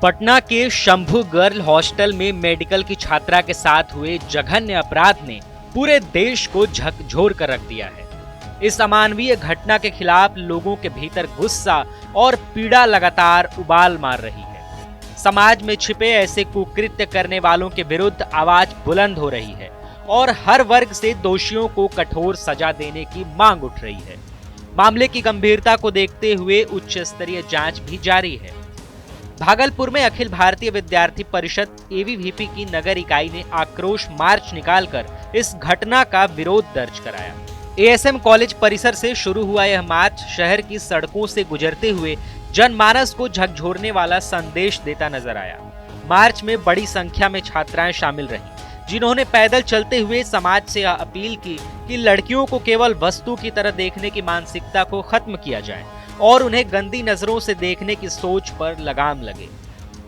पटना के Shambhu girl hostel में medical की छात्रा के साथ हुए जघन्य अपराध ने पूरे देश को झकझोर कर रख दिया है। इस अमानवीय घटना के खिलाफ लोगों के भीतर गुस्सा और पीड़ा लगातार उबाल मार रही है। समाज में छिपे ऐसे कुकृत्य करने वालों के विरुद्ध आवाज बुलंद हो रही है और हर वर्ग से दोषियों को कठोर सजा देने की मांग उठ रही है। मामले की गंभीरता को देखते हुए उच्च स्तरीय जांच भी जारी है। भागलपुर में अखिल भारतीय विद्यार्थी परिषद एबीवीपी की नगर इकाई ने आक्रोश मार्च निकालकर इस घटना का विरोध दर्ज कराया। एएसएम कॉलेज परिसर से शुरू हुआ यह मार्च शहर की सड़कों से गुजरते हुए जनमानस को झकझोरने वाला संदेश देता नजर आया। मार्च में बड़ी संख्या में छात्राएं शामिल रहीं, जिन्होंने पैदल चलते हुए समाज से अपील की कि लड़कियों को केवल वस्तु की तरह देखने की मानसिकता को खत्म किया जाए और उन्हें गंदी नजरों से देखने की सोच पर लगाम लगे।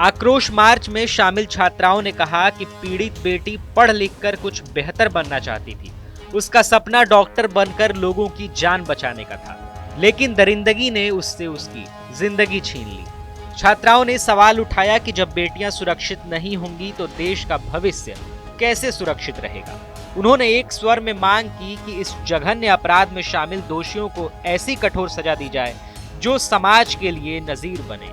आक्रोश मार्च में शामिल छात्राओं ने कहा कि पीड़ित बेटी पढ़ लिख कर कुछ बेहतर बनना चाहती थी। उसका सपना डॉक्टर बनकर लोगों की जान बचाने का था, लेकिन दरिंदगी ने उससे उसकी जिंदगी छीन ली। छात्राओं ने सवाल उठाया कि जब बेटियां सुरक्षित नहीं होंगी तो देश का भविष्य कैसे सुरक्षित रहेगा। उन्होंने एक स्वर में मांग की कि इस जघन्य अपराध में शामिल दोषियों को ऐसी कठोर सजा दी जाए जो समाज के लिए नजीर बने।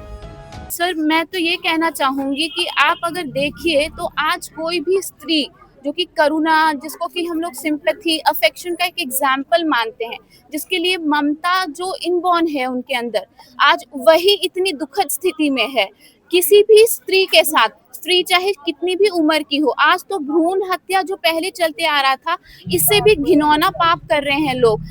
सर, मैं तो ये कहना चाहूंगी कि आप अगर देखिए तो आज कोई भी स्त्री जो कि करुणा, जिसको कि हम लोग सिंपैथी, अफेक्शन का एक एग्जाम्पल मानते हैं, जिसके लिए ममता जो इनबॉर्न है उनके अंदर, आज वही इतनी दुखद स्थिति में है। किसी भी स्त्री के साथ, स्त्री चाहे कितनी भी उम्र की हो, आज तो भ्रूण हत्या जो पहले चलते आ रहा था, इससे भी घिनौना पाप कर रहे हैं लोग।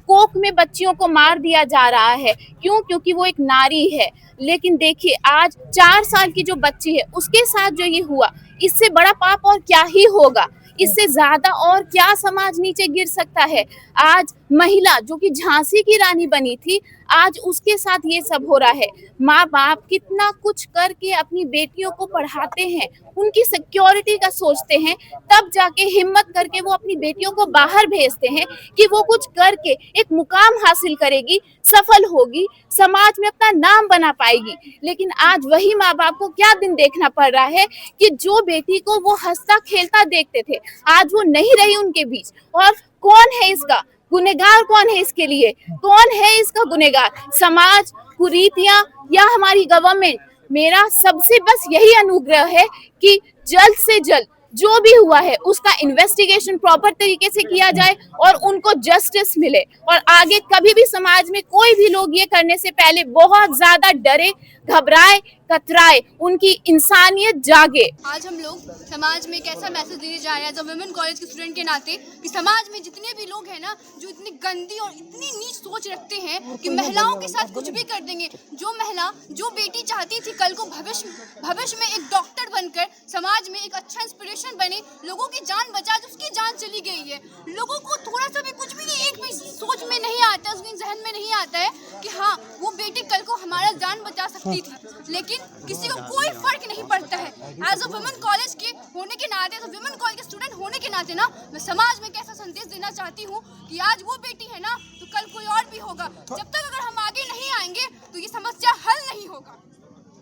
कोख में बच्चियों को मार दिया जा रहा है। क्यों? क्योंकि वो एक नारी है। लेकिन देखिए, आज 4 साल की जो बच्ची है उसके साथ जो ये हुआ, इससे बड़ा पाप और क्या ही होगा। इससे ज्यादा और क्या समाज नीचे गिर सकता है। आज महिला जो कि झांसी की रानी बनी थी, आज उसके साथ ये सब हो रहा है। माँ बाप कितना कुछ करके अपनी बेटियों को पढ़ाते हैं, उनकी सिक्योरिटी का सोचते हैं, तब जाके हिम्मत करके वो अपनी बेटियों को बाहर भेजते हैं कि वो कुछ करके एक मुकाम हासिल करेगी, सफल होगी, समाज में अपना नाम बना पाएगी। लेकिन आज वही माँ बाप को क्या दिन देखना पड़ रहा है कि जो बेटी को वो हंसता खेलता देखते थे, आज वो नहीं रही उनके बीच। और कौन है इसका गुनहगार? कौन है इसके लिए? कौन है इसका गुनहगार? समाज, कुरीतियां या हमारी गवर्नमेंट? मेरा सबसे बस यही अनुग्रह है कि जल्द से जल्द जो भी हुआ है उसका इन्वेस्टिगेशन प्रॉपर तरीके से किया जाए और उनको जस्टिस मिले। और आगे कभी भी समाज में कोई भी लोग ये करने से पहले बहुत ज्यादा डरे, घबराए, कतराए, उनकी इंसानियत जागे। आज हम लोग समाज में एक ऐसा मैसेज देने जा रहे हैं, वुमेन कॉलेज के स्टूडेंट के नाते, कि समाज में जितने भी लोग हैं ना, जो इतनी गंदी और इतनी नीच सोच रखते हैं कि महिलाओं के साथ कुछ भी कर देंगे। जो महिला, जो बेटी चाहती थी कल को भविष्य में एक डॉक्टर बनकर समाज में एक अच्छा इंस्पिरेशन बने, लोगों की जान बचा, उसकी जान चली गई है। लोगों को थोड़ा सा भी कुछ भी नहीं, एक भी सोच में नहीं आता, उसके जहन में नहीं आता है कि हाँ, वो बेटी कल को हमारा जान बचा सकती थी। लेकिन किसी को कोई फर्क नहीं पड़ता है। एज अ वुमेन कॉलेज के होने के नाते, तो वुमेन कॉलेज के स्टूडेंट होने के नाते ना, मैं समाज में कैसा संदेश देना चाहती हूँ कि आज वो बेटी है ना, तो कल कोई और भी होगा। जब तक अगर हम आगे नहीं आएंगे तो ये समस्या हल नहीं होगा।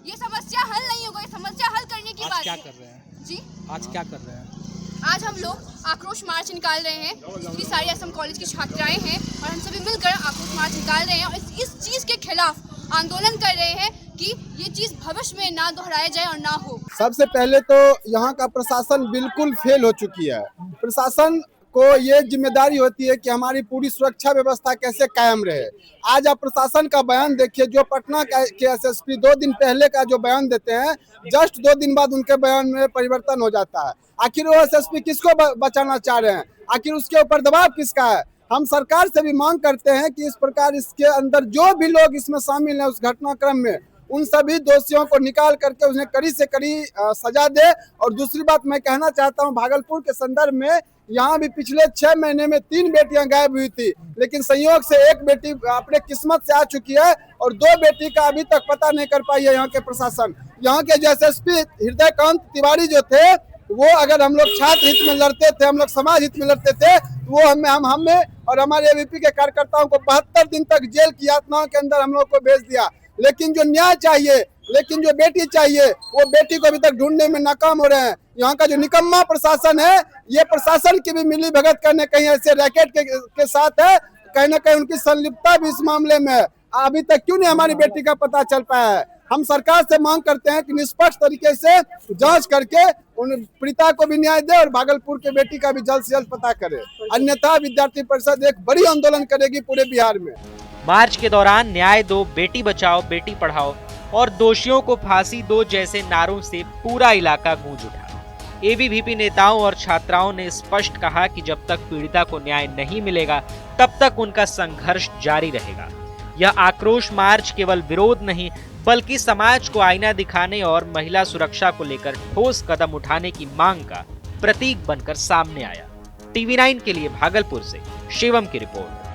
ये समस्या हल नहीं होगा। ये समस्या हल करने की बात क्या कर रहे हैं जी? आज क्या कर रहे हैं? आज हम लोग आक्रोश मार्च निकाल रहे हैं। जितनी सारी असम कॉलेज की छात्राएं हैं और हम सभी मिलकर आक्रोश मार्च निकाल रहे हैं और इस चीज के खिलाफ आंदोलन कर रहे हैं कि ये चीज भविष्य में ना दोहराया जाए और ना हो। सबसे पहले तो यहाँ का प्रशासन बिल्कुल फेल हो चुकी है। प्रशासन को ये जिम्मेदारी होती है कि हमारी पूरी सुरक्षा व्यवस्था कैसे कायम रहे। आज आप प्रशासन का बयान देखिए, जो पटना के एसएसपी 2 दिन पहले का जो बयान देते हैं, जस्ट 2 दिन बाद उनके बयान में परिवर्तन हो जाता है। आखिर वो एसएसपी किसको बचाना चाह रहे हैं? आखिर उसके ऊपर दबाव किसका है? हम सरकार से भी मांग करते हैं कि इस प्रकार इसके अंदर जो भी लोग इसमें शामिल हैं उस घटनाक्रम में, उन सभी दोषियों को निकाल करके उन्हें कड़ी से कड़ी सजा दे। और दूसरी बात मैं कहना चाहता हूं, भागलपुर के संदर्भ में, यहाँ भी पिछले 6 महीने में 3 बेटियां गायब हुई थी, लेकिन संयोग से एक बेटी अपने किस्मत से आ चुकी है और 2 बेटी का अभी तक पता नहीं कर पाई है यहाँ के प्रशासन। यहाँ के जो एसएसपी हृदयकांत तिवारी जो थे, वो अगर हम लोग छात्र हित में लड़ते थे, हम लोग समाज हित में लड़ते थे, वो हमें और हमारे एबीवीपी के कार्यकर्ताओं को 72 दिन तक जेल की यातनाओं के अंदर हम लोग को भेज दिया। लेकिन जो न्याय चाहिए, लेकिन जो बेटी चाहिए, वो बेटी को अभी तक ढूंढने में नाकाम हो रहे हैं। यहाँ का जो निकम्मा प्रशासन है, ये प्रशासन की भी मिली भगत करने कहीं ऐसे रैकेट के साथ है, कहीं ना कहीं उनकी संलिप्तता भी इस मामले में है। अभी तक क्यों नहीं हमारी बेटी का पता चल पाया है? हम सरकार से मांग करते हैं कि निष्पक्ष तरीके से जांच करके उन पीड़िता को भी न्याय दे और भागलपुर के बेटी का भी जल्द से जल्द पता करे, अन्यथा विद्यार्थी परिषद एक बड़ी आंदोलन करेगी पूरे बिहार में। मार्च के दौरान न्याय दो, बेटी बचाओ, बेटी पढ़ाओ और दोषियों को फांसी दो जैसे नारों से पूरा इलाका गूंज उठा। एबीवीपी नेताओं और छात्राओं ने स्पष्ट कहा कि जब तक पीड़िता को न्याय नहीं मिलेगा तब तक उनका संघर्ष जारी रहेगा। यह आक्रोश मार्च केवल विरोध नहीं बल्कि समाज को आईना दिखाने और महिला सुरक्षा को लेकर ठोस कदम उठाने की मांग का प्रतीक बनकर सामने आया। टीवी 9 के लिए भागलपुर से शिवम की रिपोर्ट।